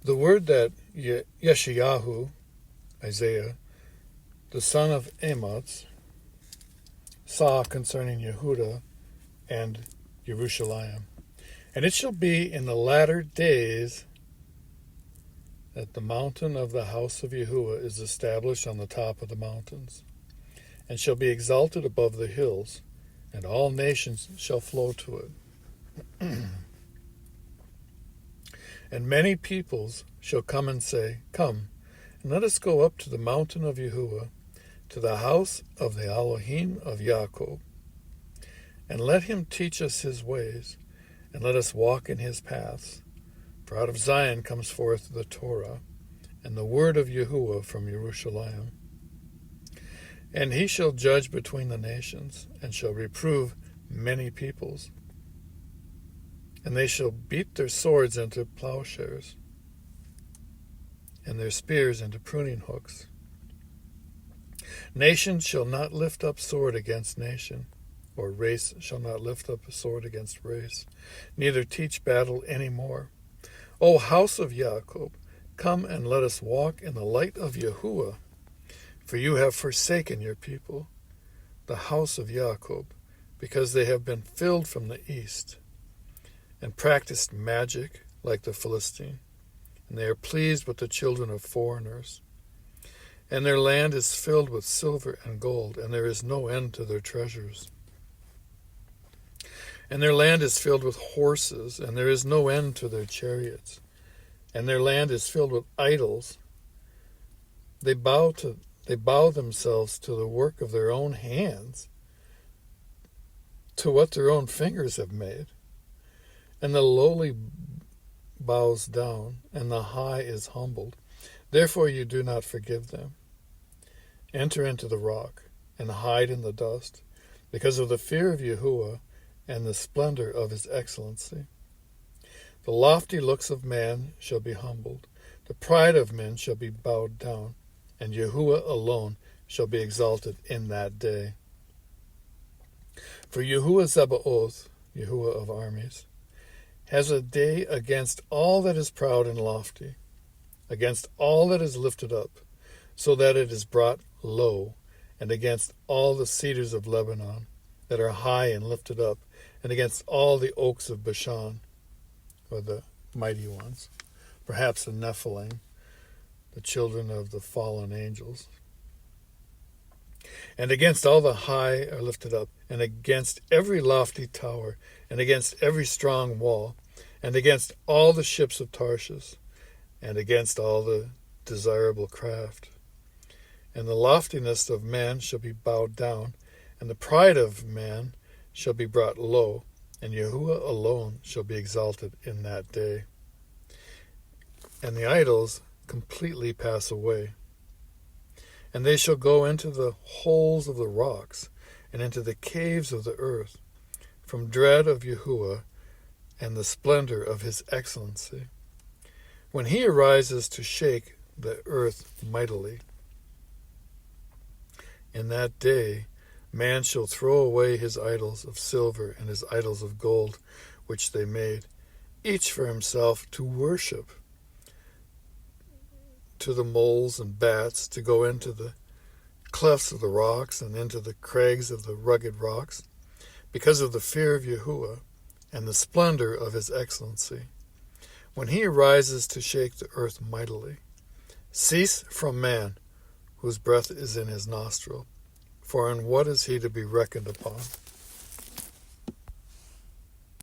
The word that YashaYahu, Isaiah, the son of Amoz, saw concerning Yehudah and Jerusalem. And it shall be in the latter days that the mountain of the house of Yahuah is established on the top of the mountains, and shall be exalted above the hills, and all nations shall flow to it. And many peoples shall come and say, Come, and let us go up to the mountain of Yahuah, to the house of the Elohim of Yaakov, and let him teach us his ways, and let us walk in his paths. For out of Zion comes forth the Torah, and the word of Yahuah from Jerusalem. And he shall judge between the nations, and shall reprove many peoples. And they shall beat their swords into plowshares, and their spears into pruning hooks. Nation shall not lift up sword against nation, or race shall not lift up a sword against race, neither teach battle any more. O house of Yaakov, come and let us walk in the light of Yahuah, for you have forsaken your people, the house of Yaakov, because they have been filled from the east, and practiced magic like the Philistine, and they are pleased with the children of foreigners. And their land is filled with silver and gold, and there is no end to their treasures. And their land is filled with horses, and there is no end to their chariots. And their land is filled with idols. They bow themselves to the work of their own hands, to what their own fingers have made. And the lowly bows down, and the high is humbled. Therefore you do not forgive them. Enter into the rock, and hide in the dust, because of the fear of Yahuah and the splendor of his excellency. The lofty looks of man shall be humbled, the pride of men shall be bowed down, and Yahuah alone shall be exalted in that day. For Yahuah Zebaoth, Yahuah of armies, has a day against all that is proud and lofty, against all that is lifted up, so that it is brought low, and against all the cedars of Lebanon that are high and lifted up, and against all the oaks of Bashan, or the mighty ones, perhaps the Nephilim, the children of the fallen angels. And against all the high are lifted up, and against every lofty tower, and against every strong wall, and against all the ships of Tarshish, and against all the desirable craft. And the loftiness of man shall be bowed down, and the pride of man shall be brought low, and Yahuah alone shall be exalted in that day. And the idols completely pass away. And they shall go into the holes of the rocks, and into the caves of the earth, from dread of Yahuah and the splendor of his excellency, when he arises to shake the earth mightily. In that day man shall throw away his idols of silver and his idols of gold, which they made, each for himself to worship, to the moles and bats, to go into the clefts of the rocks and into the crags of the rugged rocks, because of the fear of Yahuah and the splendor of his excellency, when he arises to shake the earth mightily. Cease from man, whose breath is in his nostril, for in what is he to be reckoned upon?